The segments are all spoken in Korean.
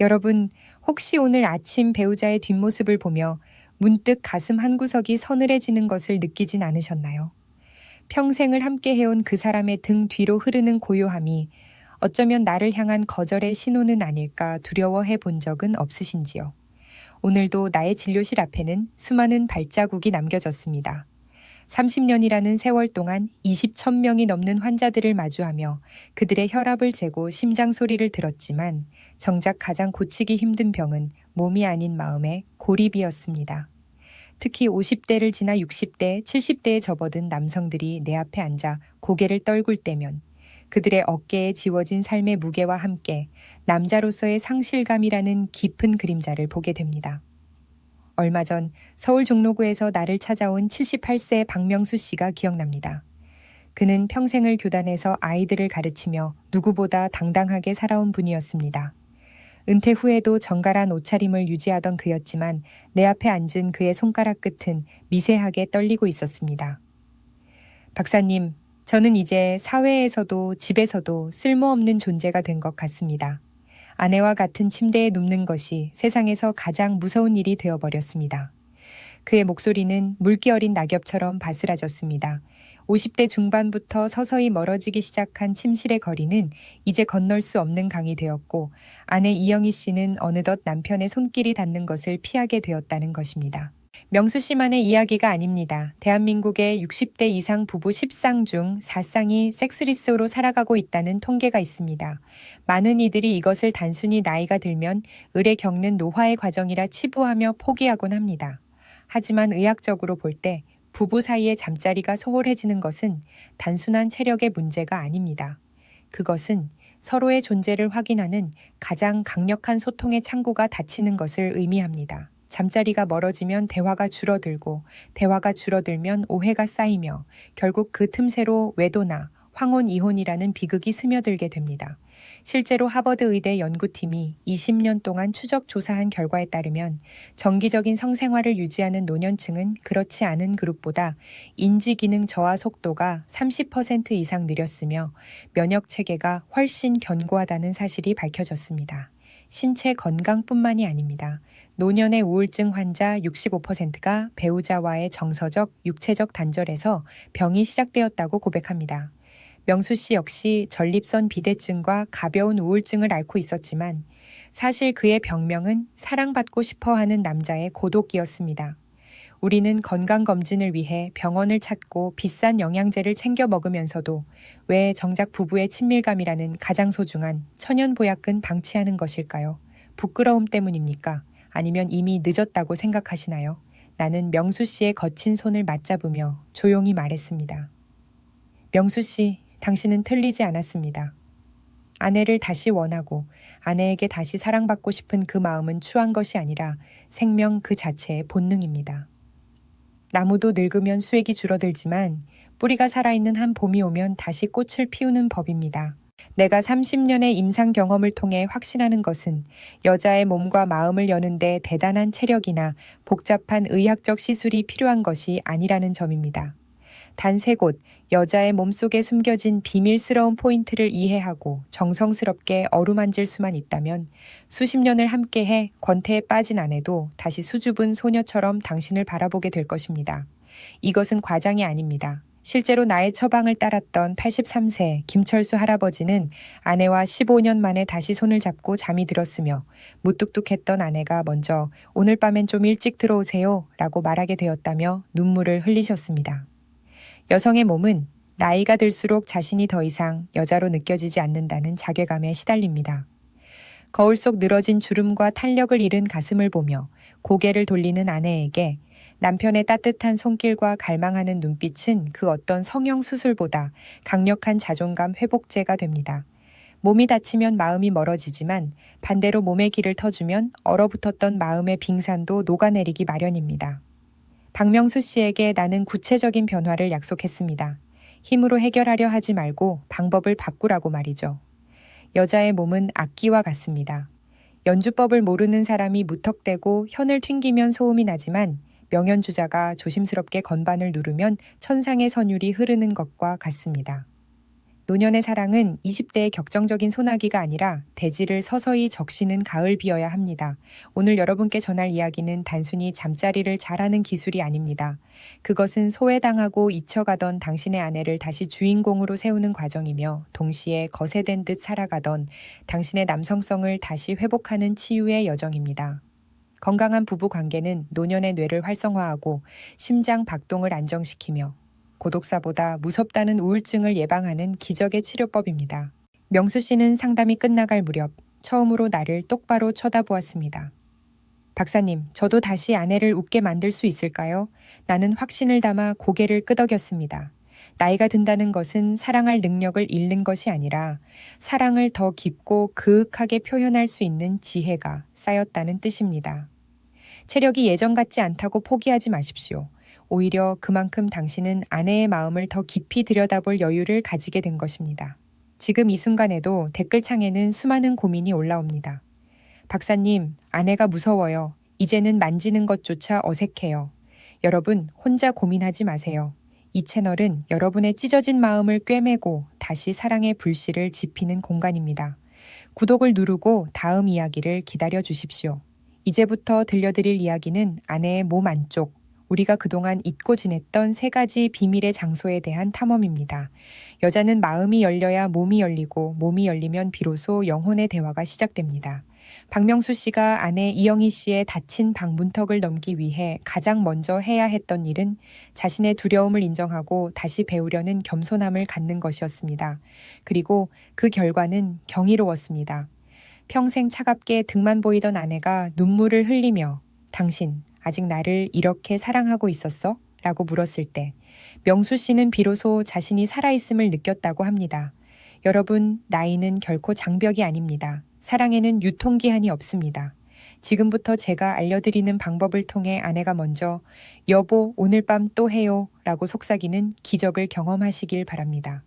여러분, 혹시 오늘 아침 배우자의 뒷모습을 보며 문득 가슴 한구석이 서늘해지는 것을 느끼진 않으셨나요? 평생을 함께 해온 그 사람의 등 뒤로 흐르는 고요함이 어쩌면 나를 향한 거절의 신호는 아닐까 두려워해 본 적은 없으신지요? 오늘도 나의 진료실 앞에는 수많은 발자국이 남겨졌습니다. 30년이라는 세월 동안 20,000명이 넘는 환자들을 마주하며 그들의 혈압을 재고 심장 소리를 들었지만 정작 가장 고치기 힘든 병은 몸이 아닌 마음의 고립이었습니다. 특히 50대를 지나 60대, 70대에 접어든 남성들이 내 앞에 앉아 고개를 떨굴 때면 그들의 어깨에 지워진 삶의 무게와 함께 남자로서의 상실감이라는 깊은 그림자를 보게 됩니다. 얼마 전 서울 종로구에서 나를 찾아온 78세 박명수 씨가 기억납니다. 그는 평생을 교단에서 아이들을 가르치며 누구보다 당당하게 살아온 분이었습니다. 은퇴 후에도 정갈한 옷차림을 유지하던 그였지만 내 앞에 앉은 그의 손가락 끝은 미세하게 떨리고 있었습니다. 박사님, 저는 이제 사회에서도 집에서도 쓸모없는 존재가 된 것 같습니다. 아내와 같은 침대에 눕는 것이 세상에서 가장 무서운 일이 되어버렸습니다. 그의 목소리는 물기 어린 낙엽처럼 바스라졌습니다. 50대 중반부터 서서히 멀어지기 시작한 침실의 거리는 이제 건널 수 없는 강이 되었고 아내 이영희 씨는 어느덧 남편의 손길이 닿는 것을 피하게 되었다는 것입니다. 명수 씨만의 이야기가 아닙니다. 대한민국의 60대 이상 부부 10쌍 중 4쌍이 섹스리스로 살아가고 있다는 통계가 있습니다. 많은 이들이 이것을 단순히 나이가 들면 을에 겪는 노화의 과정이라 치부하며 포기하곤 합니다. 하지만 의학적으로 볼 때 부부 사이의 잠자리가 소홀해지는 것은 단순한 체력의 문제가 아닙니다. 그것은 서로의 존재를 확인하는 가장 강력한 소통의 창구가 닫히는 것을 의미합니다. 잠자리가 멀어지면 대화가 줄어들고 대화가 줄어들면 오해가 쌓이며 결국 그 틈새로 외도나 황혼 이혼이라는 비극이 스며들게 됩니다. 실제로 하버드 의대 연구팀이 20년 동안 추적 조사한 결과에 따르면 정기적인 성생활을 유지하는 노년층은 그렇지 않은 그룹보다 인지기능 저하 속도가 30% 이상 느렸으며 면역 체계가 훨씬 견고하다는 사실이 밝혀졌습니다. 신체 건강뿐만이 아닙니다. 노년의 우울증 환자 65%가 배우자와의 정서적, 육체적 단절에서 병이 시작되었다고 고백합니다. 명수 씨 역시 전립선 비대증과 가벼운 우울증을 앓고 있었지만 사실 그의 병명은 사랑받고 싶어하는 남자의 고독이었습니다. 우리는 건강검진을 위해 병원을 찾고 비싼 영양제를 챙겨 먹으면서도 왜 정작 부부의 친밀감이라는 가장 소중한 천연보약은 방치하는 것일까요? 부끄러움 때문입니까? 아니면 이미 늦었다고 생각하시나요? 나는 명수 씨의 거친 손을 맞잡으며 조용히 말했습니다. 명수 씨, 당신은 틀리지 않았습니다. 아내를 다시 원하고 아내에게 다시 사랑받고 싶은 그 마음은 추한 것이 아니라 생명 그 자체의 본능입니다. 나무도 늙으면 수액이 줄어들지만 뿌리가 살아있는 한 봄이 오면 다시 꽃을 피우는 법입니다. 내가 30년의 임상 경험을 통해 확신하는 것은 여자의 몸과 마음을 여는데 대단한 체력이나 복잡한 의학적 시술이 필요한 것이 아니라는 점입니다. 단 세 곳, 여자의 몸속에 숨겨진 비밀스러운 포인트를 이해하고 정성스럽게 어루만질 수만 있다면 수십 년을 함께해 권태에 빠진 아내도 다시 수줍은 소녀처럼 당신을 바라보게 될 것입니다. 이것은 과장이 아닙니다. 실제로 나의 처방을 따랐던 83세 김철수 할아버지는 아내와 15년 만에 다시 손을 잡고 잠이 들었으며 무뚝뚝했던 아내가 먼저 오늘 밤엔 좀 일찍 들어오세요 라고 말하게 되었다며 눈물을 흘리셨습니다. 여성의 몸은 나이가 들수록 자신이 더 이상 여자로 느껴지지 않는다는 자괴감에 시달립니다. 거울 속 늘어진 주름과 탄력을 잃은 가슴을 보며 고개를 돌리는 아내에게 남편의 따뜻한 손길과 갈망하는 눈빛은 그 어떤 성형 수술보다 강력한 자존감 회복제가 됩니다. 몸이 다치면 마음이 멀어지지만 반대로 몸의 길을 터주면 얼어붙었던 마음의 빙산도 녹아내리기 마련입니다. 박명수 씨에게 나는 구체적인 변화를 약속했습니다. 힘으로 해결하려 하지 말고 방법을 바꾸라고 말이죠. 여자의 몸은 악기와 같습니다. 연주법을 모르는 사람이 무턱대고 현을 튕기면 소음이 나지만 명연주자가 조심스럽게 건반을 누르면 천상의 선율이 흐르는 것과 같습니다. 노년의 사랑은 20대의 격정적인 소나기가 아니라 대지를 서서히 적시는 가을비여야 합니다. 오늘 여러분께 전할 이야기는 단순히 잠자리를 잘하는 기술이 아닙니다. 그것은 소외당하고 잊혀가던 당신의 아내를 다시 주인공으로 세우는 과정이며 동시에 거세된 듯 살아가던 당신의 남성성을 다시 회복하는 치유의 여정입니다. 건강한 부부 관계는 노년의 뇌를 활성화하고 심장 박동을 안정시키며 고독사보다 무섭다는 우울증을 예방하는 기적의 치료법입니다. 명수 씨는 상담이 끝나갈 무렵 처음으로 나를 똑바로 쳐다보았습니다. 박사님, 저도 다시 아내를 웃게 만들 수 있을까요? 나는 확신을 담아 고개를 끄덕였습니다. 나이가 든다는 것은 사랑할 능력을 잃는 것이 아니라 사랑을 더 깊고 그윽하게 표현할 수 있는 지혜가 쌓였다는 뜻입니다. 체력이 예전 같지 않다고 포기하지 마십시오. 오히려 그만큼 당신은 아내의 마음을 더 깊이 들여다볼 여유를 가지게 된 것입니다. 지금 이 순간에도 댓글창에는 수많은 고민이 올라옵니다. 박사님, 아내가 무서워요. 이제는 만지는 것조차 어색해요. 여러분, 혼자 고민하지 마세요. 이 채널은 여러분의 찢어진 마음을 꿰매고 다시 사랑의 불씨를 지피는 공간입니다. 구독을 누르고 다음 이야기를 기다려 주십시오. 이제부터 들려드릴 이야기는 아내의 몸 안쪽, 우리가 그동안 잊고 지냈던 3가지 비밀의 장소에 대한 탐험입니다. 여자는 마음이 열려야 몸이 열리고 몸이 열리면 비로소 영혼의 대화가 시작됩니다. 박명수 씨가 아내 이영희 씨의 닫힌 방 문턱을 넘기 위해 가장 먼저 해야 했던 일은 자신의 두려움을 인정하고 다시 배우려는 겸손함을 갖는 것이었습니다. 그리고 그 결과는 경이로웠습니다. 평생 차갑게 등만 보이던 아내가 눈물을 흘리며 당신 아직 나를 이렇게 사랑하고 있었어? 라고 물었을 때 명수 씨는 비로소 자신이 살아있음을 느꼈다고 합니다. 여러분, 나이는 결코 장벽이 아닙니다. 사랑에는 유통기한이 없습니다. 지금부터 제가 알려드리는 방법을 통해 아내가 먼저 여보, 오늘 밤 또 해요 라고 속삭이는 기적을 경험하시길 바랍니다.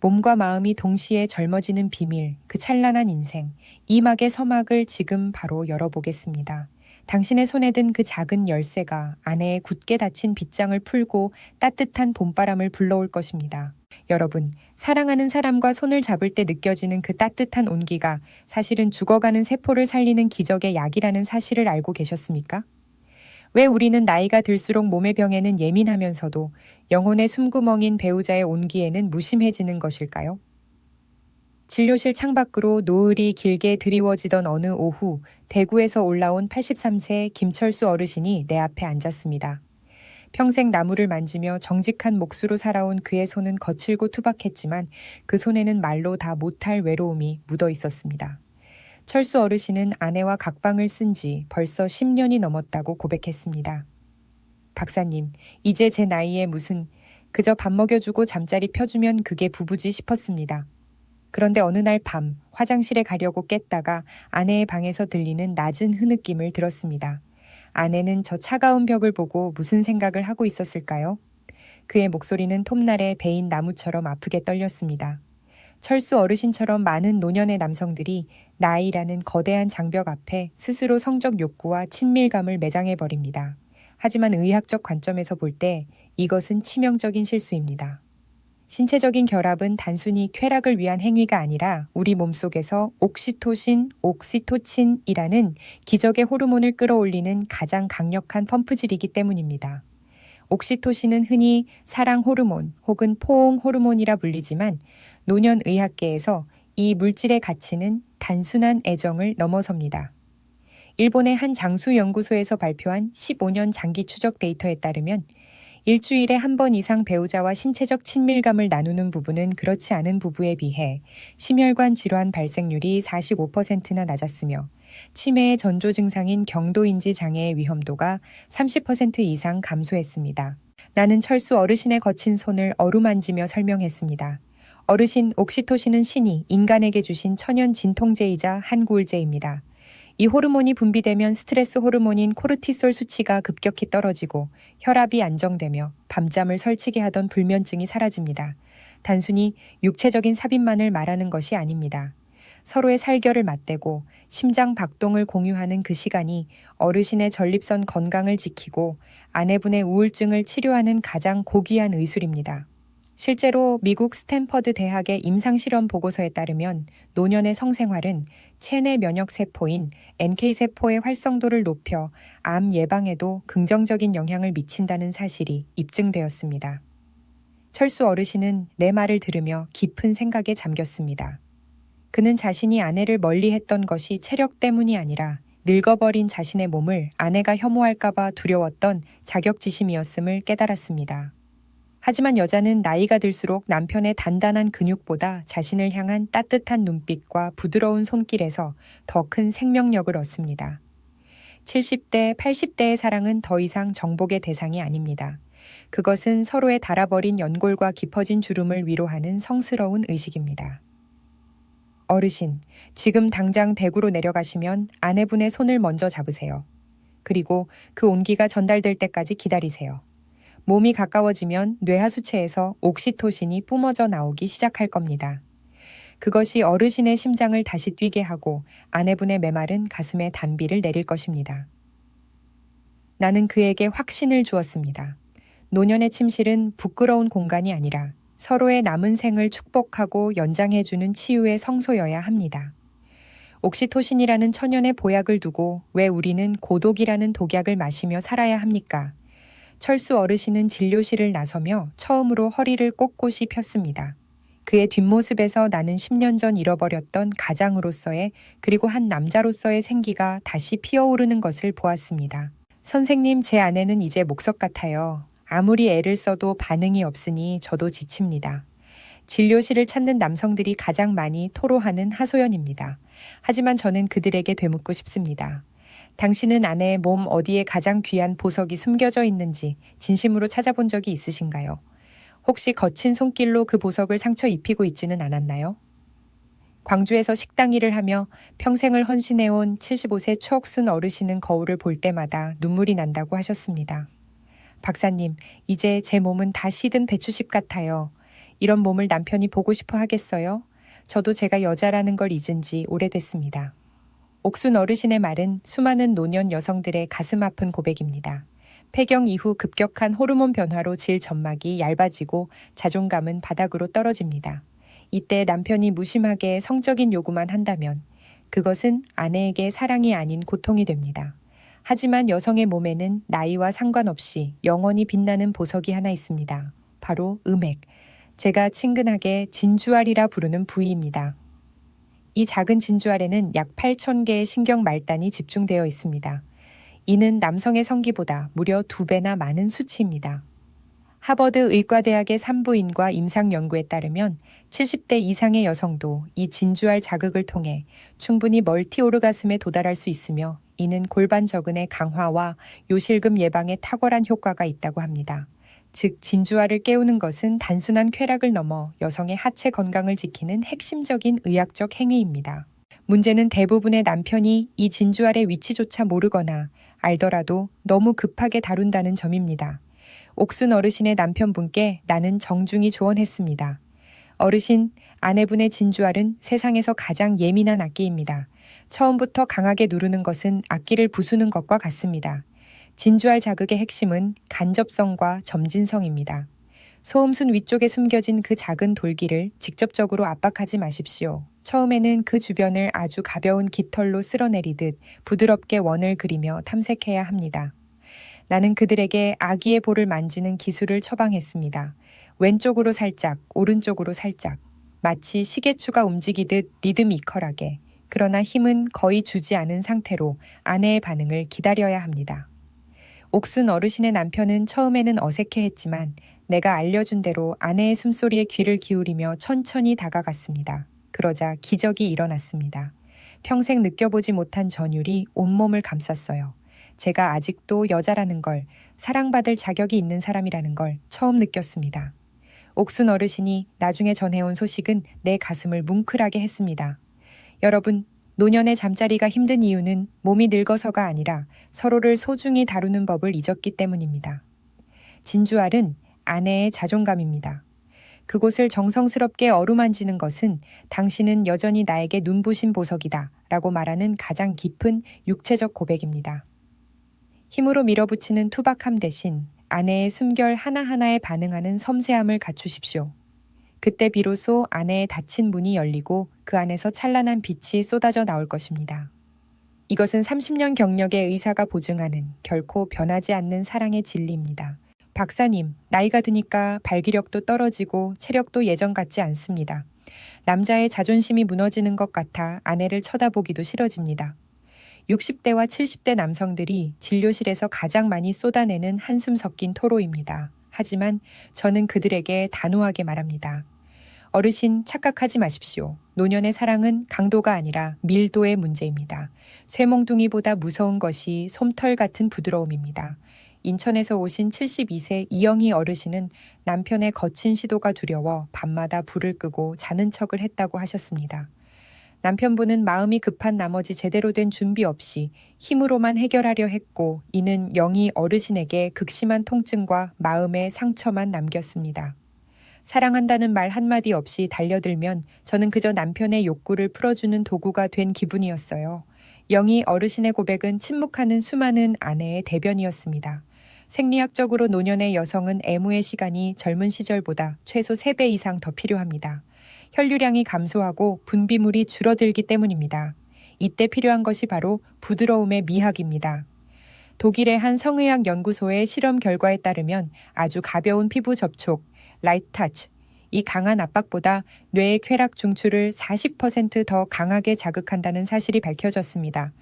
몸과 마음이 동시에 젊어지는 비밀, 그 찬란한 인생, 이 막의 서막을 지금 바로 열어보겠습니다. 당신의 손에 든 그 작은 열쇠가 아내의 굳게 닫힌 빗장을 풀고 따뜻한 봄바람을 불러올 것입니다. 여러분, 사랑하는 사람과 손을 잡을 때 느껴지는 그 따뜻한 온기가 사실은 죽어가는 세포를 살리는 기적의 약이라는 사실을 알고 계셨습니까? 왜 우리는 나이가 들수록 몸의 병에는 예민하면서도 영혼의 숨구멍인 배우자의 온기에는 무심해지는 것일까요? 진료실 창밖으로 노을이 길게 드리워지던 어느 오후, 대구에서 올라온 83세 김철수 어르신이 내 앞에 앉았습니다. 평생 나무를 만지며 정직한 몫으로 살아온 그의 손은 거칠고 투박했지만 그 손에는 말로 다 못할 외로움이 묻어 있었습니다. 철수 어르신은 아내와 각방을 쓴 지 벌써 10년이 넘었다고 고백했습니다. 박사님, 이제 제 나이에 무슨 그저 밥 먹여주고 잠자리 펴주면 그게 부부지 싶었습니다. 그런데 어느 날 밤 화장실에 가려고 깼다가 아내의 방에서 들리는 낮은 흐느낌을 들었습니다. 아내는 저 차가운 벽을 보고 무슨 생각을 하고 있었을까요? 그의 목소리는 톱날에 베인 나무처럼 아프게 떨렸습니다. 철수 어르신처럼 많은 노년의 남성들이 나이라는 거대한 장벽 앞에 스스로 성적 욕구와 친밀감을 매장해버립니다. 하지만 의학적 관점에서 볼 때 이것은 치명적인 실수입니다. 신체적인 결합은 단순히 쾌락을 위한 행위가 아니라 우리 몸속에서 옥시토신, 옥시토친이라는 기적의 호르몬을 끌어올리는 가장 강력한 펌프질이기 때문입니다. 옥시토신은 흔히 사랑 호르몬 혹은 포옹 호르몬이라 불리지만 노년 의학계에서 이 물질의 가치는 단순한 애정을 넘어섭니다. 일본의 한 장수 연구소에서 발표한 15년 장기 추적 데이터에 따르면 일주일에 한 번 이상 배우자와 신체적 친밀감을 나누는 부부는 그렇지 않은 부부에 비해 심혈관 질환 발생률이 45%나 낮았으며 치매의 전조 증상인 경도인지 장애의 위험도가 30% 이상 감소했습니다. 나는 철수 어르신의 거친 손을 어루만지며 설명했습니다. 어르신, 옥시토신은 신이 인간에게 주신 천연 진통제이자 한구울제입니다. 이 호르몬이 분비되면 스트레스 호르몬인 코르티솔 수치가 급격히 떨어지고 혈압이 안정되며 밤잠을 설치게 하던 불면증이 사라집니다. 단순히 육체적인 삽입만을 말하는 것이 아닙니다. 서로의 살결을 맞대고 심장 박동을 공유하는 그 시간이 어르신의 전립선 건강을 지키고 아내분의 우울증을 치료하는 가장 고귀한 의술입니다. 실제로 미국 스탠퍼드 대학의 임상실험 보고서에 따르면 노년의 성생활은 체내 면역세포인 NK세포의 활성도를 높여 암 예방에도 긍정적인 영향을 미친다는 사실이 입증되었습니다. 철수 어르신은 내 말을 들으며 깊은 생각에 잠겼습니다. 그는 자신이 아내를 멀리했던 것이 체력 때문이 아니라 늙어버린 자신의 몸을 아내가 혐오할까봐 두려웠던 자격지심이었음을 깨달았습니다. 하지만 여자는 나이가 들수록 남편의 단단한 근육보다 자신을 향한 따뜻한 눈빛과 부드러운 손길에서 더 큰 생명력을 얻습니다. 70대, 80대의 사랑은 더 이상 정복의 대상이 아닙니다. 그것은 서로의 닳아버린 연골과 깊어진 주름을 위로하는 성스러운 의식입니다. 어르신, 지금 당장 대구로 내려가시면 아내분의 손을 먼저 잡으세요. 그리고 그 온기가 전달될 때까지 기다리세요. 몸이 가까워지면 뇌하수체에서 옥시토신이 뿜어져 나오기 시작할 겁니다. 그것이 어르신의 심장을 다시 뛰게 하고 아내분의 메마른 가슴에 단비를 내릴 것입니다. 나는 그에게 확신을 주었습니다. 노년의 침실은 부끄러운 공간이 아니라 서로의 남은 생을 축복하고 연장해주는 치유의 성소여야 합니다. 옥시토신이라는 천연의 보약을 두고 왜 우리는 고독이라는 독약을 마시며 살아야 합니까? 철수 어르신은 진료실을 나서며 처음으로 허리를 꼿꼿이 폈습니다. 그의 뒷모습에서 나는 10년 전 잃어버렸던 가장으로서의 그리고 한 남자로서의 생기가 다시 피어오르는 것을 보았습니다. 선생님, 제 아내는 이제 목석 같아요. 아무리 애를 써도 반응이 없으니 저도 지칩니다. 진료실을 찾는 남성들이 가장 많이 토로하는 하소연입니다. 하지만 저는 그들에게 되묻고 싶습니다. 당신은 아내의 몸 어디에 가장 귀한 보석이 숨겨져 있는지 진심으로 찾아본 적이 있으신가요? 혹시 거친 손길로 그 보석을 상처 입히고 있지는 않았나요? 광주에서 식당 일을 하며 평생을 헌신해온 75세 추억순 어르신은 거울을 볼 때마다 눈물이 난다고 하셨습니다. 박사님, 이제 제 몸은 다 시든 배추잎 같아요. 이런 몸을 남편이 보고 싶어 하겠어요? 저도 제가 여자라는 걸 잊은 지 오래됐습니다. 옥순 어르신의 말은 수많은 노년 여성들의 가슴 아픈 고백입니다. 폐경 이후 급격한 호르몬 변화로 질 점막이 얇아지고 자존감은 바닥으로 떨어집니다. 이때 남편이 무심하게 성적인 요구만 한다면 그것은 아내에게 사랑이 아닌 고통이 됩니다. 하지만 여성의 몸에는 나이와 상관없이 영원히 빛나는 보석이 하나 있습니다. 바로 음액. 제가 친근하게 진주알이라 부르는 부위입니다. 이 작은 진주알에는 약 8,000개의 신경 말단이 집중되어 있습니다. 이는 남성의 성기보다 무려 2배나 많은 수치입니다. 하버드 의과대학의 산부인과 임상 연구에 따르면 70대 이상의 여성도 이 진주알 자극을 통해 충분히 멀티오르가슴에 도달할 수 있으며 이는 골반 저근의 강화와 요실금 예방에 탁월한 효과가 있다고 합니다. 즉 진주알을 깨우는 것은 단순한 쾌락을 넘어 여성의 하체 건강을 지키는 핵심적인 의학적 행위입니다. 문제는 대부분의 남편이 이 진주알의 위치조차 모르거나 알더라도 너무 급하게 다룬다는 점입니다. 옥순 어르신의 남편분께 나는 정중히 조언했습니다. 어르신, 아내분의 진주알은 세상에서 가장 예민한 악기입니다. 처음부터 강하게 누르는 것은 악기를 부수는 것과 같습니다. 진주알 자극의 핵심은 간접성과 점진성입니다. 소음순 위쪽에 숨겨진 그 작은 돌기를 직접적으로 압박하지 마십시오. 처음에는 그 주변을 아주 가벼운 깃털로 쓸어내리듯 부드럽게 원을 그리며 탐색해야 합니다. 나는 그들에게 아기의 볼을 만지는 기술을 처방했습니다. 왼쪽으로 살짝, 오른쪽으로 살짝. 마치 시계추가 움직이듯 리드미컬하게. 그러나 힘은 거의 주지 않은 상태로 아내의 반응을 기다려야 합니다. 옥순 어르신의 남편은 처음에는 어색해했지만 내가 알려준 대로 아내의 숨소리에 귀를 기울이며 천천히 다가갔습니다. 그러자 기적이 일어났습니다. 평생 느껴보지 못한 전율이 온몸을 감쌌어요. 제가 아직도 여자라는 걸, 사랑받을 자격이 있는 사람이라는 걸 처음 느꼈습니다. 옥순 어르신이 나중에 전해온 소식은 내 가슴을 뭉클하게 했습니다. 여러분, 노년의 잠자리가 힘든 이유는 몸이 늙어서가 아니라 서로를 소중히 다루는 법을 잊었기 때문입니다. 진주알은 아내의 자존감입니다. 그곳을 정성스럽게 어루만지는 것은 당신은 여전히 나에게 눈부신 보석이다 라고 말하는 가장 깊은 육체적 고백입니다. 힘으로 밀어붙이는 투박함 대신 아내의 숨결 하나하나에 반응하는 섬세함을 갖추십시오. 그때 비로소 아내의 닫힌 문이 열리고 그 안에서 찬란한 빛이 쏟아져 나올 것입니다. 이것은 30년 경력의 의사가 보증하는 결코 변하지 않는 사랑의 진리입니다. 박사님, 나이가 드니까 발기력도 떨어지고 체력도 예전 같지 않습니다. 남자의 자존심이 무너지는 것 같아 아내를 쳐다보기도 싫어집니다. 60대와 70대 남성들이 진료실에서 가장 많이 쏟아내는 한숨 섞인 토로입니다. 하지만 저는 그들에게 단호하게 말합니다. 어르신, 착각하지 마십시오. 노년의 사랑은 강도가 아니라 밀도의 문제입니다. 쇠몽둥이보다 무서운 것이 솜털 같은 부드러움입니다. 인천에서 오신 72세 이영희 어르신은 남편의 거친 시도가 두려워 밤마다 불을 끄고 자는 척을 했다고 하셨습니다. 남편분은 마음이 급한 나머지 제대로 된 준비 없이 힘으로만 해결하려 했고, 이는 영희 어르신에게 극심한 통증과 마음의 상처만 남겼습니다. 사랑한다는 말 한마디 없이 달려들면 저는 그저 남편의 욕구를 풀어주는 도구가 된 기분이었어요. 영희 어르신의 고백은 침묵하는 수많은 아내의 대변이었습니다. 생리학적으로 노년의 여성은 애무의 시간이 젊은 시절보다 최소 3배 이상 더 필요합니다. 혈류량이 감소하고 분비물이 줄어들기 때문입니다. 이때 필요한 것이 바로 부드러움의 미학입니다. 독일의 한 성의학 연구소의 실험 결과에 따르면 아주 가벼운 피부 접촉, 라이트 타치, 이 강한 압박보다 뇌의 쾌락 중추를 40% 더 강하게 자극한다는 사실이 밝혀졌습니다.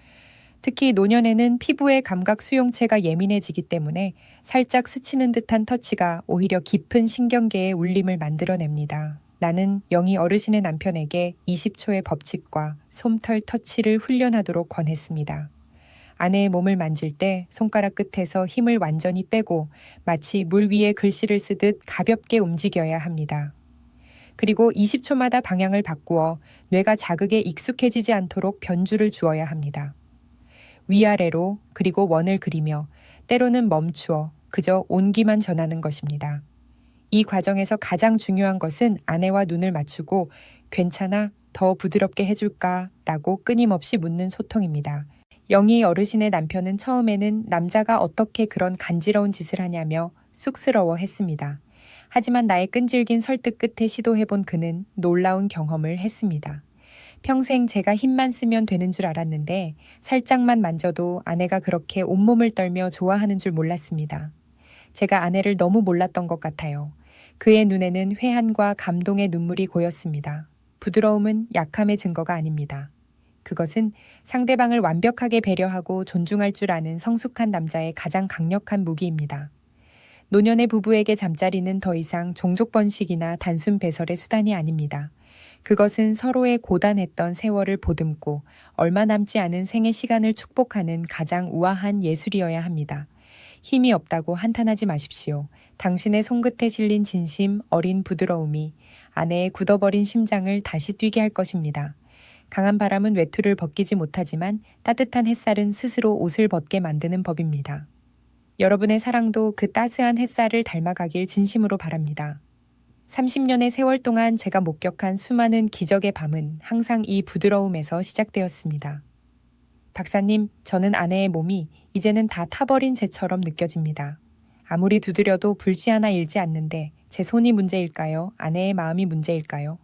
특히 노년에는 피부의 감각 수용체가 예민해지기 때문에 살짝 스치는 듯한 터치가 오히려 깊은 신경계의 울림을 만들어냅니다. 나는 영희 어르신의 남편에게 20초의 법칙과 솜털 터치를 훈련하도록 권했습니다. 아내의 몸을 만질 때 손가락 끝에서 힘을 완전히 빼고 마치 물 위에 글씨를 쓰듯 가볍게 움직여야 합니다. 그리고 20초마다 방향을 바꾸어 뇌가 자극에 익숙해지지 않도록 변주를 주어야 합니다. 위아래로 그리고 원을 그리며 때로는 멈추어 그저 온기만 전하는 것입니다. 이 과정에서 가장 중요한 것은 아내와 눈을 맞추고 괜찮아? 더 부드럽게 해줄까? 라고 끊임없이 묻는 소통입니다. 영희 어르신의 남편은 처음에는 남자가 어떻게 그런 간지러운 짓을 하냐며 쑥스러워 했습니다. 하지만 나의 끈질긴 설득 끝에 시도해본 그는 놀라운 경험을 했습니다. 평생 제가 힘만 쓰면 되는 줄 알았는데 살짝만 만져도 아내가 그렇게 온몸을 떨며 좋아하는 줄 몰랐습니다. 제가 아내를 너무 몰랐던 것 같아요. 그의 눈에는 회한과 감동의 눈물이 고였습니다. 부드러움은 약함의 증거가 아닙니다. 그것은 상대방을 완벽하게 배려하고 존중할 줄 아는 성숙한 남자의 가장 강력한 무기입니다. 노년의 부부에게 잠자리는 더 이상 종족 번식이나 단순 배설의 수단이 아닙니다. 그것은 서로의 고단했던 세월을 보듬고 얼마 남지 않은 생의 시간을 축복하는 가장 우아한 예술이어야 합니다. 힘이 없다고 한탄하지 마십시오. 당신의 손끝에 실린 진심, 어린 부드러움이 아내의 굳어버린 심장을 다시 뛰게 할 것입니다. 강한 바람은 외투를 벗기지 못하지만 따뜻한 햇살은 스스로 옷을 벗게 만드는 법입니다. 여러분의 사랑도 그 따스한 햇살을 닮아가길 진심으로 바랍니다. 30년의 세월 동안 제가 목격한 수많은 기적의 밤은 항상 이 부드러움에서 시작되었습니다. 박사님, 저는 아내의 몸이 이제는 다 타버린 재처럼 느껴집니다. 아무리 두드려도 불씨 하나 일지 않는데 제 손이 문제일까요? 아내의 마음이 문제일까요?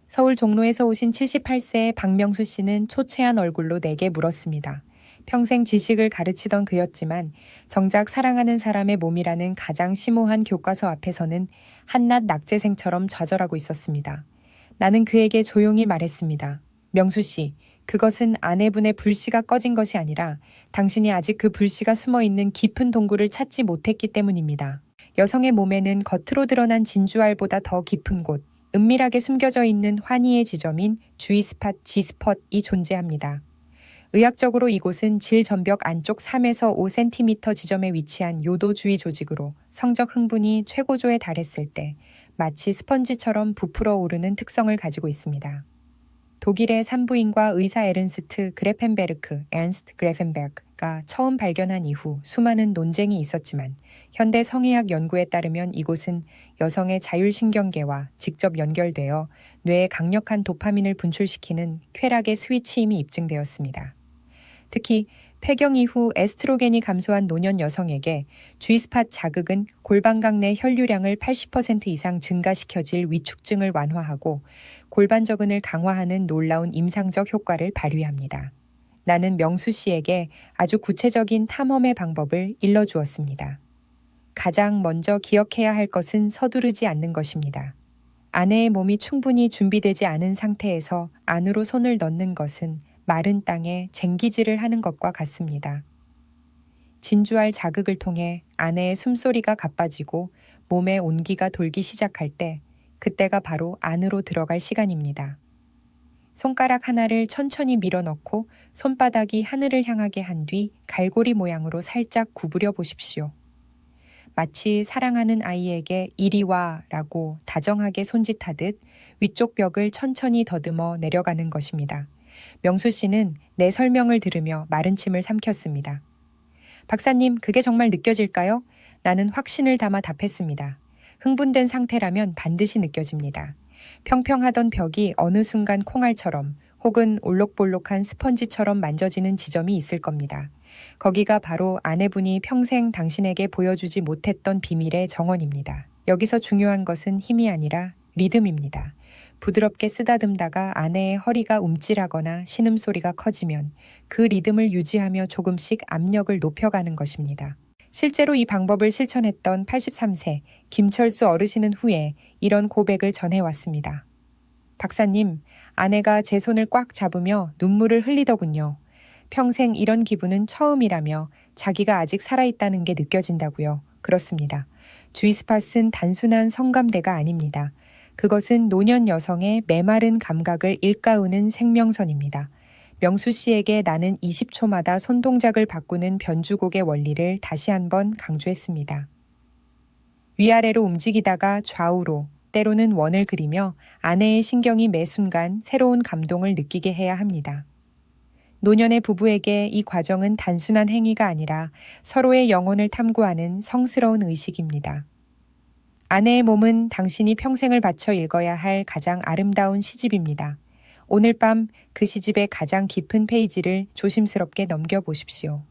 서울 종로에서 오신 78세의 박명수 씨는 초췌한 얼굴로 내게 물었습니다. 평생 지식을 가르치던 그였지만 정작 사랑하는 사람의 몸이라는 가장 심오한 교과서 앞에서는 한낱 낙제생처럼 좌절하고 있었습니다. 나는 그에게 조용히 말했습니다. 명수 씨, 그것은 아내분의 불씨가 꺼진 것이 아니라 당신이 아직 그 불씨가 숨어있는 깊은 동굴을 찾지 못했기 때문입니다. 여성의 몸에는 겉으로 드러난 진주알보다 더 깊은 곳, 은밀하게 숨겨져 있는 환희의 지점인 G스팟, G스폿이 존재합니다. 의학적으로 이곳은 질전벽 안쪽 3에서 5cm 지점에 위치한 요도주의 조직으로 성적 흥분이 최고조에 달했을 때 마치 스펀지처럼 부풀어 오르는 특성을 가지고 있습니다. 독일의 산부인과 의사 에른스트 그래펜베르크가 처음 발견한 이후 수많은 논쟁이 있었지만 현대 성의학 연구에 따르면 이곳은 여성의 자율신경계와 직접 연결되어 뇌에 강력한 도파민을 분출시키는 쾌락의 스위치임이 입증되었습니다. 특히 폐경 이후 에스트로겐이 감소한 노년 여성에게 G스팟 자극은 골반각 내 혈류량을 80% 이상 증가시켜질 위축증을 완화하고 골반저근을 강화하는 놀라운 임상적 효과를 발휘합니다. 나는 명수 씨에게 아주 구체적인 탐험의 방법을 일러주었습니다. 가장 먼저 기억해야 할 것은 서두르지 않는 것입니다. 아내의 몸이 충분히 준비되지 않은 상태에서 안으로 손을 넣는 것은 마른 땅에 쟁기질을 하는 것과 같습니다. 진주알 자극을 통해 아내의 숨소리가 가빠지고 몸에 온기가 돌기 시작할 때 그때가 바로 안으로 들어갈 시간입니다. 손가락 하나를 천천히 밀어넣고 손바닥이 하늘을 향하게 한 뒤 갈고리 모양으로 살짝 구부려 보십시오. 마치 사랑하는 아이에게 이리 와라고 다정하게 손짓하듯 위쪽 벽을 천천히 더듬어 내려가는 것입니다. 명수 씨는 내 설명을 들으며 마른 침을 삼켰습니다. 박사님, 그게 정말 느껴질까요? 나는 확신을 담아 답했습니다. 흥분된 상태라면 반드시 느껴집니다. 평평하던 벽이 어느 순간 콩알처럼 혹은 올록볼록한 스펀지처럼 만져지는 지점이 있을 겁니다. 거기가 바로 아내분이 평생 당신에게 보여주지 못했던 비밀의 정원입니다. 여기서 중요한 것은 힘이 아니라 리듬입니다. 부드럽게 쓰다듬다가 아내의 허리가 움찔하거나 신음소리가 커지면 그 리듬을 유지하며 조금씩 압력을 높여가는 것입니다. 실제로 이 방법을 실천했던 83세 김철수 어르신은 후에 이런 고백을 전해왔습니다. 박사님, 아내가 제 손을 꽉 잡으며 눈물을 흘리더군요. 평생 이런 기분은 처음이라며 자기가 아직 살아있다는 게 느껴진다고요. 그렇습니다. G스팟은 단순한 성감대가 아닙니다. 그것은 노년 여성의 메마른 감각을 일가우는 생명선입니다. 명수 씨에게 나는 20초마다 손동작을 바꾸는 변주곡의 원리를 다시 한번 강조했습니다. 위아래로 움직이다가 좌우로, 때로는 원을 그리며 아내의 신경이 매 순간 새로운 감동을 느끼게 해야 합니다. 노년의 부부에게 이 과정은 단순한 행위가 아니라 서로의 영혼을 탐구하는 성스러운 의식입니다. 아내의 몸은 당신이 평생을 바쳐 읽어야 할 가장 아름다운 시집입니다. 오늘 밤 그 시집의 가장 깊은 페이지를 조심스럽게 넘겨보십시오.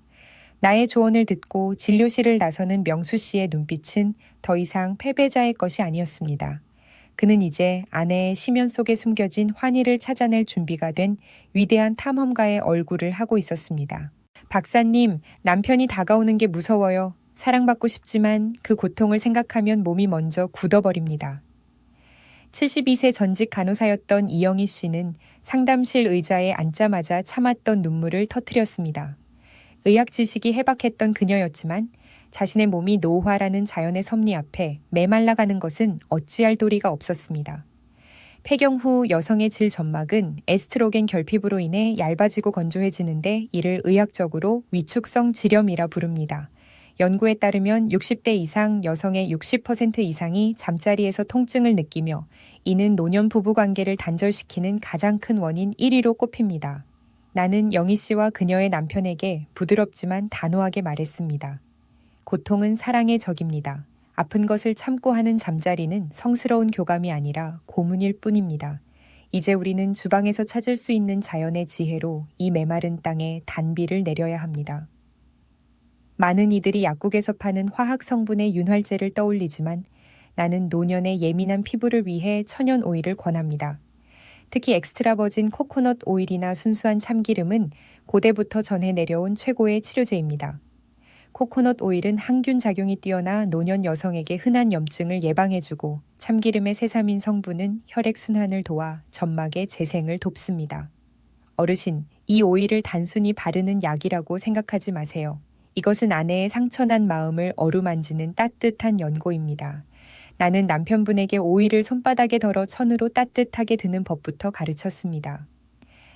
나의 조언을 듣고 진료실을 나서는 명수 씨의 눈빛은 더 이상 패배자의 것이 아니었습니다. 그는 이제 아내의 심연 속에 숨겨진 환희를 찾아낼 준비가 된 위대한 탐험가의 얼굴을 하고 있었습니다. 박사님, 남편이 다가오는 게 무서워요. 사랑받고 싶지만 그 고통을 생각하면 몸이 먼저 굳어버립니다. 72세 전직 간호사였던 이영희 씨는 상담실 의자에 앉자마자 참았던 눈물을 터뜨렸습니다. 의학 지식이 해박했던 그녀였지만 자신의 몸이 노화라는 자연의 섭리 앞에 메말라가는 것은 어찌할 도리가 없었습니다. 폐경 후 여성의 질 점막은 에스트로겐 결핍으로 인해 얇아지고 건조해지는데 이를 의학적으로 위축성 질염이라 부릅니다. 연구에 따르면 60대 이상 여성의 60% 이상이 잠자리에서 통증을 느끼며 이는 노년 부부 관계를 단절시키는 가장 큰 원인 1위로 꼽힙니다. 나는 영희 씨와 그녀의 남편에게 부드럽지만 단호하게 말했습니다. 고통은 사랑의 적입니다. 아픈 것을 참고 하는 잠자리는 성스러운 교감이 아니라 고문일 뿐입니다. 이제 우리는 주방에서 찾을 수 있는 자연의 지혜로 이 메마른 땅에 단비를 내려야 합니다. 많은 이들이 약국에서 파는 화학 성분의 윤활제를 떠올리지만 나는 노년의 예민한 피부를 위해 천연 오일을 권합니다. 특히 엑스트라 버진 코코넛 오일이나 순수한 참기름은 고대부터 전해 내려온 최고의 치료제입니다. 코코넛 오일은 항균 작용이 뛰어나 노년 여성에게 흔한 염증을 예방해주고 참기름의 세사민 성분은 혈액순환을 도와 점막의 재생을 돕습니다. 어르신, 이 오일을 단순히 바르는 약이라고 생각하지 마세요. 이것은 아내의 상처난 마음을 어루만지는 따뜻한 연고입니다. 나는 남편분에게 오일을 손바닥에 덜어 천으로 따뜻하게 드는 법부터 가르쳤습니다.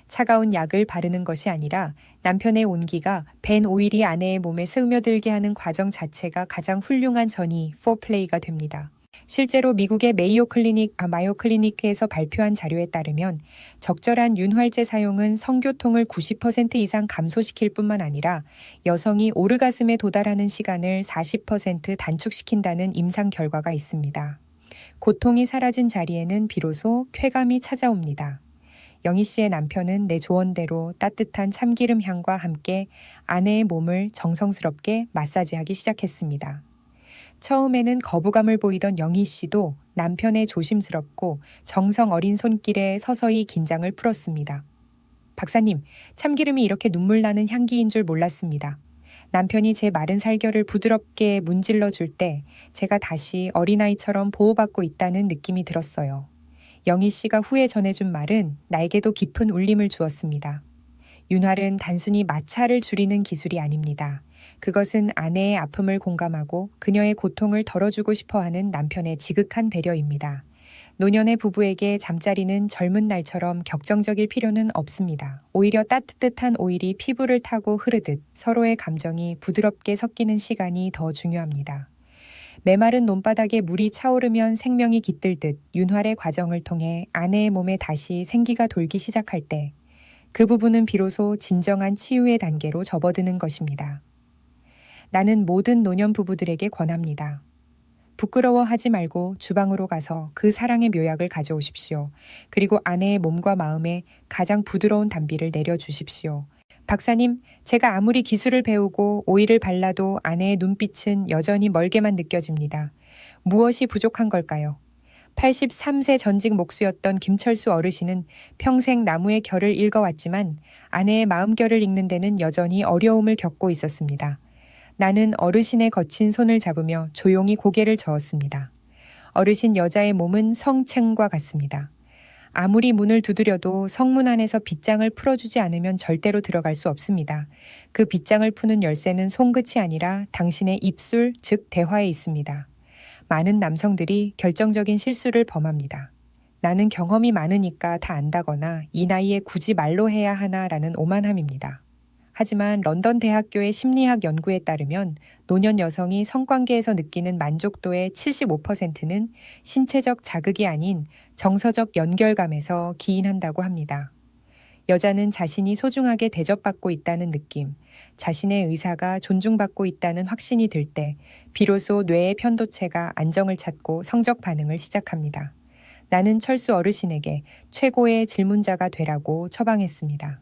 차가운 약을 바르는 것이 아니라 남편의 온기가 벤 오일이 아내의 몸에 스며들게 하는 과정 자체가 가장 훌륭한 전이 포플레이가 됩니다. 실제로 미국의 마요 클리닉에서 발표한 자료에 따르면 적절한 윤활제 사용은 성교통을 90% 이상 감소시킬 뿐만 아니라 여성이 오르가즘에 도달하는 시간을 40% 단축시킨다는 임상 결과가 있습니다. 고통이 사라진 자리에는 비로소 쾌감이 찾아옵니다. 영희 씨의 남편은 내 조언대로 따뜻한 참기름 향과 함께 아내의 몸을 정성스럽게 마사지하기 시작했습니다. 처음에는 거부감을 보이던 영희 씨도 남편의 조심스럽고 정성 어린 손길에 서서히 긴장을 풀었습니다. 박사님, 참기름이 이렇게 눈물 나는 향기인 줄 몰랐습니다. 남편이 제 마른 살결을 부드럽게 문질러 줄 때 제가 다시 어린아이처럼 보호받고 있다는 느낌이 들었어요. 영희 씨가 후에 전해준 말은 나에게도 깊은 울림을 주었습니다. 윤활은 단순히 마찰을 줄이는 기술이 아닙니다. 그것은 아내의 아픔을 공감하고 그녀의 고통을 덜어주고 싶어하는 남편의 지극한 배려입니다. 노년의 부부에게 잠자리는 젊은 날처럼 격정적일 필요는 없습니다. 오히려 따뜻한 오일이 피부를 타고 흐르듯 서로의 감정이 부드럽게 섞이는 시간이 더 중요합니다. 메마른 논바닥에 물이 차오르면 생명이 깃들듯 윤활의 과정을 통해 아내의 몸에 다시 생기가 돌기 시작할 때 그 부분은 비로소 진정한 치유의 단계로 접어드는 것입니다. 나는 모든 노년 부부들에게 권합니다. 부끄러워하지 말고 주방으로 가서 그 사랑의 묘약을 가져오십시오. 그리고 아내의 몸과 마음에 가장 부드러운 단비를 내려주십시오. 박사님, 제가 아무리 기술을 배우고 오일을 발라도 아내의 눈빛은 여전히 멀게만 느껴집니다. 무엇이 부족한 걸까요? 83세 전직 목수였던 김철수 어르신은 평생 나무의 결을 읽어왔지만 아내의 마음결을 읽는 데는 여전히 어려움을 겪고 있었습니다. 나는 어르신의 거친 손을 잡으며 조용히 고개를 저었습니다. 어르신 여자의 몸은 성층과 같습니다. 아무리 문을 두드려도 성문 안에서 빗장을 풀어주지 않으면 절대로 들어갈 수 없습니다. 그 빗장을 푸는 열쇠는 손끝이 아니라 당신의 입술, 즉 대화에 있습니다. 많은 남성들이 결정적인 실수를 범합니다. 나는 경험이 많으니까 다 안다거나 이 나이에 굳이 말로 해야 하나라는 오만함입니다. 하지만 런던 대학교의 심리학 연구에 따르면 노년 여성이 성관계에서 느끼는 만족도의 75%는 신체적 자극이 아닌 정서적 연결감에서 기인한다고 합니다. 여자는 자신이 소중하게 대접받고 있다는 느낌, 자신의 의사가 존중받고 있다는 확신이 들 때 비로소 뇌의 편도체가 안정을 찾고 성적 반응을 시작합니다. 나는 철수 어르신에게 최고의 질문자가 되라고 처방했습니다.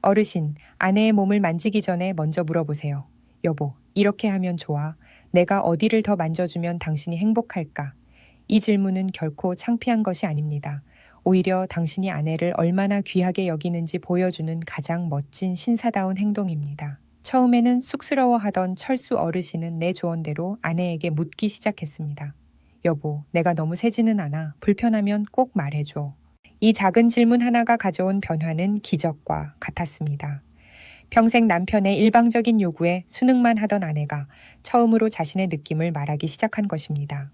어르신, 아내의 몸을 만지기 전에 먼저 물어보세요. 여보, 이렇게 하면 좋아. 내가 어디를 더 만져주면 당신이 행복할까? 이 질문은 결코 창피한 것이 아닙니다. 오히려 당신이 아내를 얼마나 귀하게 여기는지 보여주는 가장 멋진 신사다운 행동입니다. 처음에는 쑥스러워하던 철수 어르신은 내 조언대로 아내에게 묻기 시작했습니다. 여보, 내가 너무 세지는 않아. 불편하면 꼭 말해줘. 이 작은 질문 하나가 가져온 변화는 기적과 같았습니다. 평생 남편의 일방적인 요구에 순응만 하던 아내가 처음으로 자신의 느낌을 말하기 시작한 것입니다.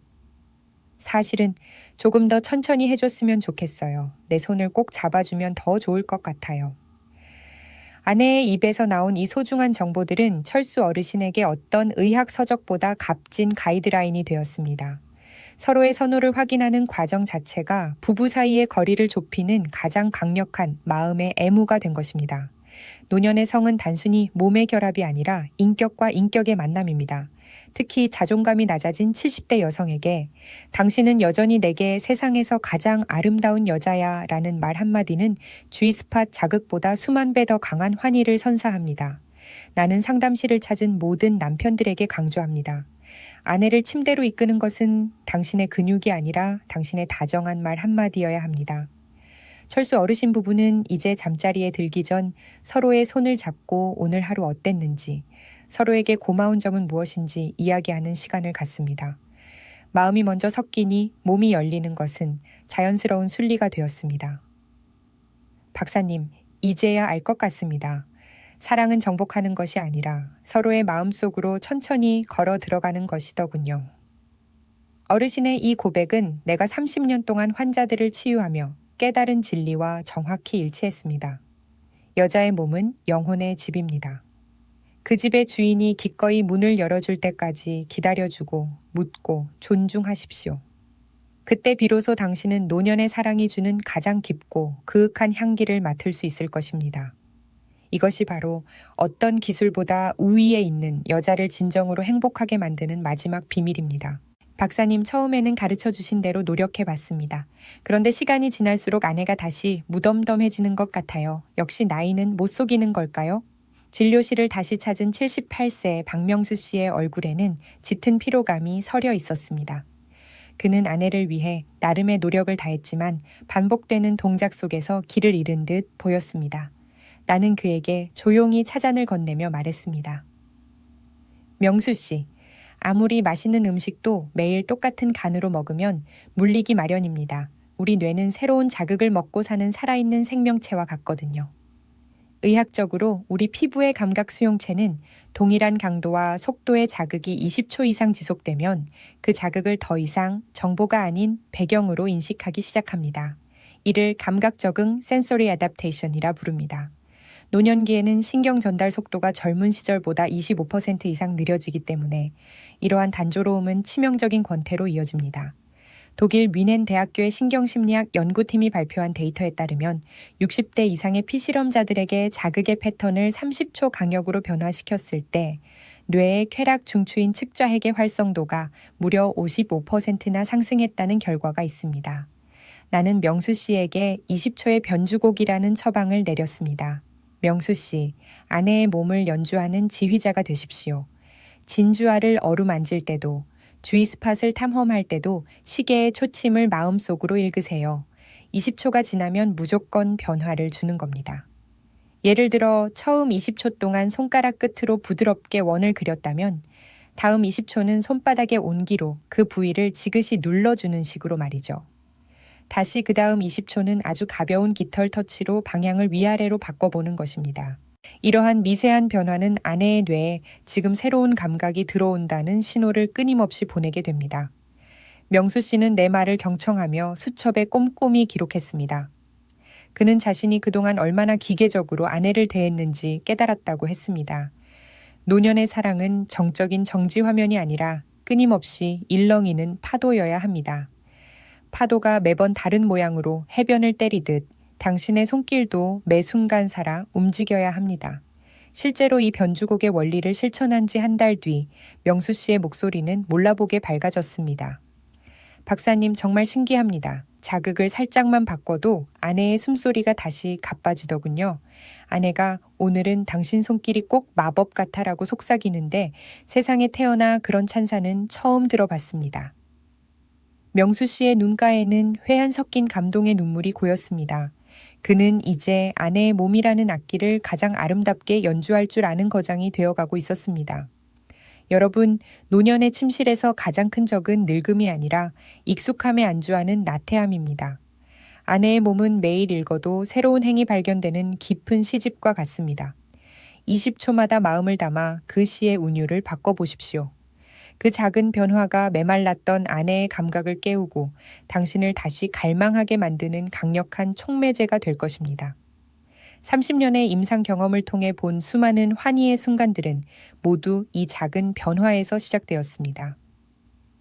사실은 조금 더 천천히 해줬으면 좋겠어요. 내 손을 꼭 잡아주면 더 좋을 것 같아요. 아내의 입에서 나온 이 소중한 정보들은 철수 어르신에게 어떤 의학 서적보다 값진 가이드라인이 되었습니다. 서로의 선호를 확인하는 과정 자체가 부부 사이의 거리를 좁히는 가장 강력한 마음의 애무가 된 것입니다. 노년의 성은 단순히 몸의 결합이 아니라 인격과 인격의 만남입니다. 특히 자존감이 낮아진 70대 여성에게 당신은 여전히 내게 세상에서 가장 아름다운 여자야 라는 말 한마디는 G스팟 자극보다 수만 배 더 강한 환희를 선사합니다. 나는 상담실을 찾은 모든 남편들에게 강조합니다. 아내를 침대로 이끄는 것은 당신의 근육이 아니라 당신의 다정한 말 한마디여야 합니다. 철수 어르신 부부는 이제 잠자리에 들기 전 서로의 손을 잡고 오늘 하루 어땠는지, 서로에게 고마운 점은 무엇인지 이야기하는 시간을 갖습니다. 마음이 먼저 섞이니 몸이 열리는 것은 자연스러운 순리가 되었습니다. 박사님, 이제야 알 것 같습니다. 사랑은 정복하는 것이 아니라 서로의 마음속으로 천천히 걸어 들어가는 것이더군요. 어르신의 이 고백은 내가 30년 동안 환자들을 치유하며 깨달은 진리와 정확히 일치했습니다. 여자의 몸은 영혼의 집입니다. 그 집의 주인이 기꺼이 문을 열어줄 때까지 기다려주고 묻고 존중하십시오. 그때 비로소 당신은 노년의 사랑이 주는 가장 깊고 그윽한 향기를 맡을 수 있을 것입니다. 이것이 바로 어떤 기술보다 우위에 있는 여자를 진정으로 행복하게 만드는 마지막 비밀입니다. 박사님 처음에는 가르쳐 주신 대로 노력해 봤습니다. 그런데 시간이 지날수록 아내가 다시 무덤덤해지는 것 같아요. 역시 나이는 못 속이는 걸까요? 진료실을 다시 찾은 78세 박명수 씨의 얼굴에는 짙은 피로감이 서려 있었습니다. 그는 아내를 위해 나름의 노력을 다했지만 반복되는 동작 속에서 길을 잃은 듯 보였습니다. 나는 그에게 조용히 차잔을 건네며 말했습니다. 명수 씨, 아무리 맛있는 음식도 매일 똑같은 간으로 먹으면 물리기 마련입니다. 우리 뇌는 새로운 자극을 먹고 사는 살아있는 생명체와 같거든요. 의학적으로 우리 피부의 감각 수용체는 동일한 강도와 속도의 자극이 20초 이상 지속되면 그 자극을 더 이상 정보가 아닌 배경으로 인식하기 시작합니다. 이를 감각 적응 (sensory adaptation이라 부릅니다. 노년기에는 신경 전달 속도가 젊은 시절보다 25% 이상 느려지기 때문에 이러한 단조로움은 치명적인 권태로 이어집니다. 독일 뮌헨 대학교의 신경심리학 연구팀이 발표한 데이터에 따르면 60대 이상의 피실험자들에게 자극의 패턴을 30초 간격으로 변화시켰을 때 뇌의 쾌락 중추인 측좌핵의 활성도가 무려 55%나 상승했다는 결과가 있습니다. 나는 명수 씨에게 20초의 변주곡이라는 처방을 내렸습니다. 명수 씨, 아내의 몸을 연주하는 지휘자가 되십시오. 진주알을 어루만질 때도, 주위 스팟을 탐험할 때도 시계의 초침을 마음속으로 읽으세요. 20초가 지나면 무조건 변화를 주는 겁니다. 예를 들어 처음 20초 동안 손가락 끝으로 부드럽게 원을 그렸다면 다음 20초는 손바닥의 온기로 그 부위를 지그시 눌러주는 식으로 말이죠. 다시 그 다음 20초는 아주 가벼운 깃털 터치로 방향을 위아래로 바꿔보는 것입니다. 이러한 미세한 변화는 아내의 뇌에 지금 새로운 감각이 들어온다는 신호를 끊임없이 보내게 됩니다. 명수 씨는 내 말을 경청하며 수첩에 꼼꼼히 기록했습니다. 그는 자신이 그동안 얼마나 기계적으로 아내를 대했는지 깨달았다고 했습니다. 노년의 사랑은 정적인 정지 화면이 아니라 끊임없이 일렁이는 파도여야 합니다. 파도가 매번 다른 모양으로 해변을 때리듯 당신의 손길도 매 순간 살아 움직여야 합니다. 실제로 이 변주곡의 원리를 실천한 지 한 달 뒤 명수 씨의 목소리는 몰라보게 밝아졌습니다. 박사님 정말 신기합니다. 자극을 살짝만 바꿔도 아내의 숨소리가 다시 가빠지더군요. 아내가 오늘은 당신 손길이 꼭 마법 같아라고 속삭이는데 세상에 태어나 그런 찬사는 처음 들어봤습니다. 명수 씨의 눈가에는 회한 섞인 감동의 눈물이 고였습니다. 그는 이제 아내의 몸이라는 악기를 가장 아름답게 연주할 줄 아는 거장이 되어가고 있었습니다. 여러분, 노년의 침실에서 가장 큰 적은 늙음이 아니라 익숙함에 안주하는 나태함입니다. 아내의 몸은 매일 읽어도 새로운 행이 발견되는 깊은 시집과 같습니다. 20초마다 마음을 담아 그 시의 운율을 바꿔보십시오. 그 작은 변화가 메말랐던 아내의 감각을 깨우고 당신을 다시 갈망하게 만드는 강력한 촉매제가 될 것입니다. 30년의 임상 경험을 통해 본 수많은 환희의 순간들은 모두 이 작은 변화에서 시작되었습니다.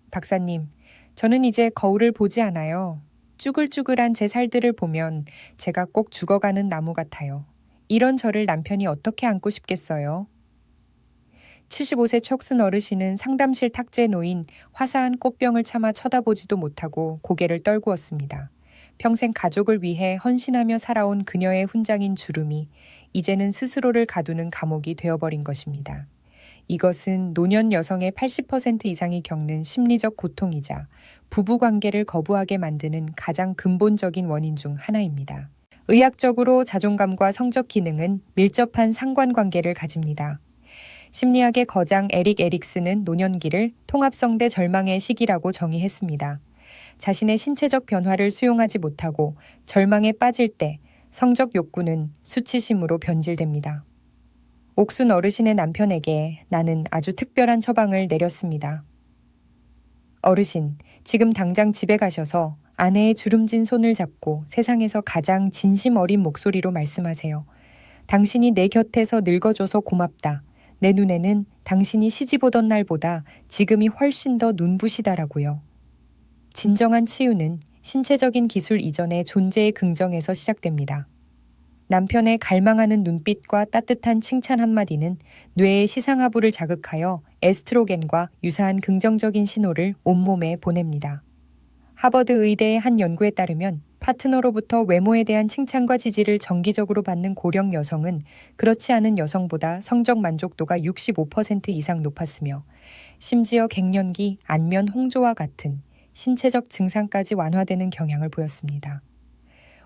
박사님, 저는 이제 거울을 보지 않아요. 쭈글쭈글한 제 살들을 보면 제가 꼭 죽어가는 나무 같아요. 이런 저를 남편이 어떻게 안고 싶겠어요? 75세 척순 어르신은 상담실 탁자에 놓인 화사한 꽃병을 차마 쳐다보지도 못하고 고개를 떨구었습니다. 평생 가족을 위해 헌신하며 살아온 그녀의 훈장인 주름이 이제는 스스로를 가두는 감옥이 되어버린 것입니다. 이것은 노년 여성의 80% 이상이 겪는 심리적 고통이자 부부관계를 거부하게 만드는 가장 근본적인 원인 중 하나입니다. 의학적으로 자존감과 성적 기능은 밀접한 상관관계를 가집니다. 심리학의 거장 에릭 에릭스는 노년기를 통합성대 절망의 시기라고 정의했습니다. 자신의 신체적 변화를 수용하지 못하고 절망에 빠질 때 성적 욕구는 수치심으로 변질됩니다. 옥순 어르신의 남편에게 나는 아주 특별한 처방을 내렸습니다. 어르신, 지금 당장 집에 가셔서 아내의 주름진 손을 잡고 세상에서 가장 진심 어린 목소리로 말씀하세요. 당신이 내 곁에서 늙어줘서 고맙다. 내 눈에는 당신이 시집 오던 날보다 지금이 훨씬 더 눈부시다라고요. 진정한 치유는 신체적인 기술 이전의 존재의 긍정에서 시작됩니다. 남편의 갈망하는 눈빛과 따뜻한 칭찬 한마디는 뇌의 시상하부를 자극하여 에스트로겐과 유사한 긍정적인 신호를 온몸에 보냅니다. 하버드 의대의 한 연구에 따르면 파트너로부터 외모에 대한 칭찬과 지지를 정기적으로 받는 고령 여성은 그렇지 않은 여성보다 성적 만족도가 65% 이상 높았으며 심지어 갱년기, 안면 홍조와 같은 신체적 증상까지 완화되는 경향을 보였습니다.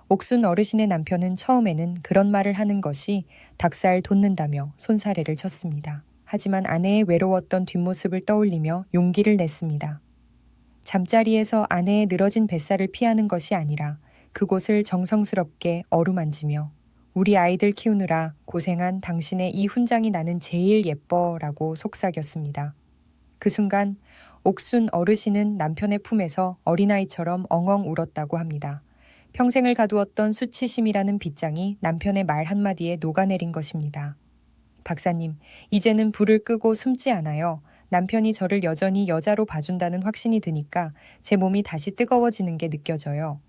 옥순 어르신의 남편은 처음에는 그런 말을 하는 것이 닭살 돋는다며 손사래를 쳤습니다. 하지만 아내의 외로웠던 뒷모습을 떠올리며 용기를 냈습니다. 잠자리에서 아내의 늘어진 뱃살을 피하는 것이 아니라 그곳을 정성스럽게 어루만지며 우리 아이들 키우느라 고생한 당신의 이 훈장이 나는 제일 예뻐라고 속삭였습니다. 그 순간 옥순 어르신은 남편의 품에서 어린아이처럼 엉엉 울었다고 합니다. 평생을 가두었던 수치심이라는 빗장이 남편의 말 한마디에 녹아내린 것입니다. 박사님, 이제는 불을 끄고 숨지 않아요. 남편이 저를 여전히 여자로 봐준다는 확신이 드니까 제 몸이 다시 뜨거워지는 게 느껴져요.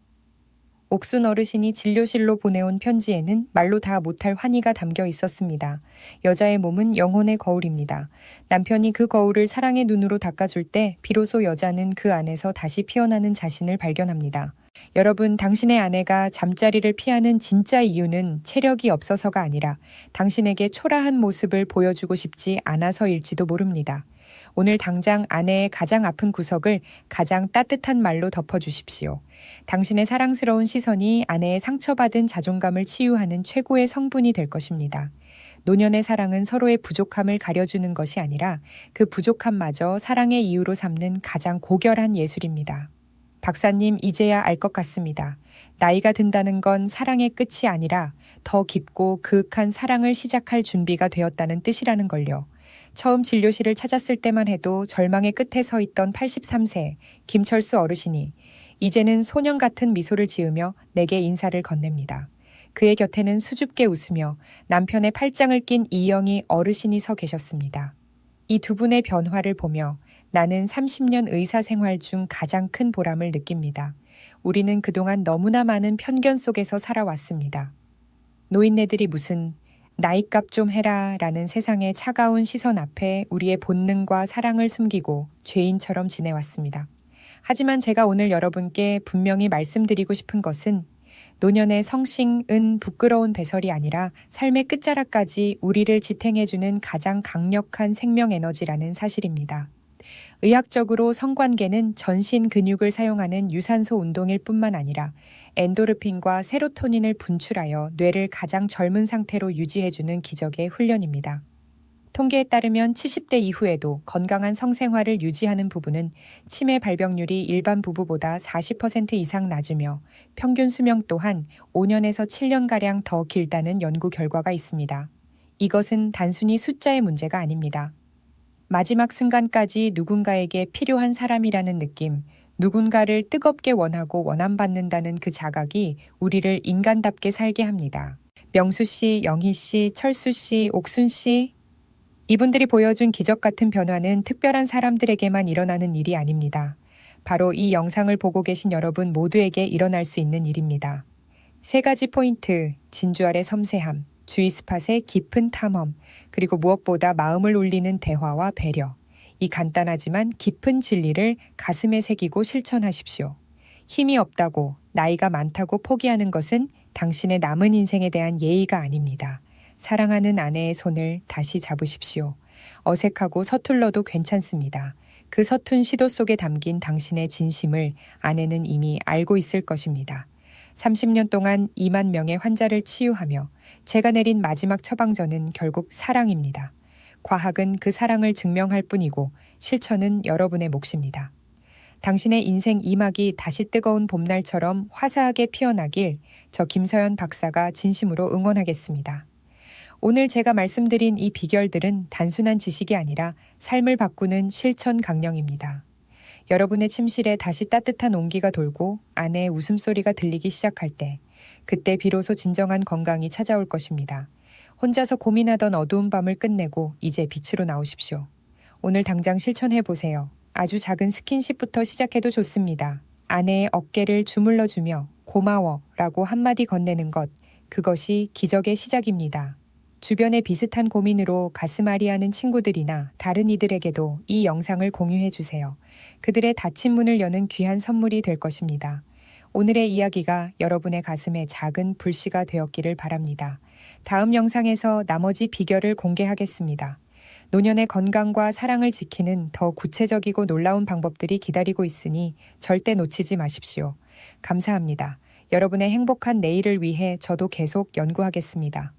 옥순 어르신이 진료실로 보내온 편지에는 말로 다 못할 환희가 담겨 있었습니다. 여자의 몸은 영혼의 거울입니다. 남편이 그 거울을 사랑의 눈으로 닦아줄 때 비로소 여자는 그 안에서 다시 피어나는 자신을 발견합니다. 여러분, 당신의 아내가 잠자리를 피하는 진짜 이유는 체력이 없어서가 아니라 당신에게 초라한 모습을 보여주고 싶지 않아서일지도 모릅니다. 오늘 당장 아내의 가장 아픈 구석을 가장 따뜻한 말로 덮어주십시오. 당신의 사랑스러운 시선이 아내의 상처받은 자존감을 치유하는 최고의 성분이 될 것입니다. 노년의 사랑은 서로의 부족함을 가려주는 것이 아니라 그 부족함마저 사랑의 이유로 삼는 가장 고결한 예술입니다. 박사님, 이제야 알 것 같습니다. 나이가 든다는 건 사랑의 끝이 아니라 더 깊고 그윽한 사랑을 시작할 준비가 되었다는 뜻이라는 걸요. 처음 진료실을 찾았을 때만 해도 절망의 끝에 서 있던 83세 김철수 어르신이 이제는 소년 같은 미소를 지으며 내게 인사를 건넵니다. 그의 곁에는 수줍게 웃으며 남편의 팔짱을 낀 이영희 어르신이 서 계셨습니다. 이 두 분의 변화를 보며 나는 30년 의사 생활 중 가장 큰 보람을 느낍니다. 우리는 그동안 너무나 많은 편견 속에서 살아왔습니다. 노인네들이 무슨 나이값 좀 해라 라는 세상의 차가운 시선 앞에 우리의 본능과 사랑을 숨기고 죄인처럼 지내왔습니다. 하지만 제가 오늘 여러분께 분명히 말씀드리고 싶은 것은 노년의 성싱은 부끄러운 배설이 아니라 삶의 끝자락까지 우리를 지탱해주는 가장 강력한 생명 에너지라는 사실입니다. 의학적으로 성관계는 전신 근육을 사용하는 유산소 운동일 뿐만 아니라 엔도르핀과 세로토닌을 분출하여 뇌를 가장 젊은 상태로 유지해주는 기적의 훈련입니다. 통계에 따르면 70대 이후에도 건강한 성생활을 유지하는 부부는 치매 발병률이 일반 부부보다 40% 이상 낮으며 평균 수명 또한 5년에서 7년가량 더 길다는 연구 결과가 있습니다. 이것은 단순히 숫자의 문제가 아닙니다. 마지막 순간까지 누군가에게 필요한 사람이라는 느낌, 누군가를 뜨겁게 원하고 원함받는다는 그 자각이 우리를 인간답게 살게 합니다. 명수 씨, 영희 씨, 철수 씨, 옥순 씨, 이분들이 보여준 기적 같은 변화는 특별한 사람들에게만 일어나는 일이 아닙니다. 바로 이 영상을 보고 계신 여러분 모두에게 일어날 수 있는 일입니다. 3가지 포인트, 진주알의 섬세함, 주위 스팟의 깊은 탐험, 그리고 무엇보다 마음을 울리는 대화와 배려. 이 간단하지만 깊은 진리를 가슴에 새기고 실천하십시오. 힘이 없다고, 나이가 많다고 포기하는 것은 당신의 남은 인생에 대한 예의가 아닙니다. 사랑하는 아내의 손을 다시 잡으십시오. 어색하고 서툴러도 괜찮습니다. 그 서툰 시도 속에 담긴 당신의 진심을 아내는 이미 알고 있을 것입니다. 30년 동안 2만 명의 환자를 치유하며 제가 내린 마지막 처방전은 결국 사랑입니다. 과학은 그 사랑을 증명할 뿐이고 실천은 여러분의 몫입니다. 당신의 인생 2막이 다시 뜨거운 봄날처럼 화사하게 피어나길 저 김서연 박사가 진심으로 응원하겠습니다. 오늘 제가 말씀드린 이 비결들은 단순한 지식이 아니라 삶을 바꾸는 실천 강령입니다. 여러분의 침실에 다시 따뜻한 온기가 돌고 아내의 웃음소리가 들리기 시작할 때, 그때 비로소 진정한 건강이 찾아올 것입니다. 혼자서 고민하던 어두운 밤을 끝내고 이제 빛으로 나오십시오. 오늘 당장 실천해보세요. 아주 작은 스킨십부터 시작해도 좋습니다. 아내의 어깨를 주물러주며 고마워 라고 한마디 건네는 것, 그것이 기적의 시작입니다. 주변에 비슷한 고민으로 가슴 아리하는 친구들이나 다른 이들에게도 이 영상을 공유해 주세요. 그들의 닫힌 문을 여는 귀한 선물이 될 것입니다. 오늘의 이야기가 여러분의 가슴에 작은 불씨가 되었기를 바랍니다. 다음 영상에서 나머지 비결을 공개하겠습니다. 노년의 건강과 사랑을 지키는 더 구체적이고 놀라운 방법들이 기다리고 있으니 절대 놓치지 마십시오. 감사합니다. 여러분의 행복한 내일을 위해 저도 계속 연구하겠습니다.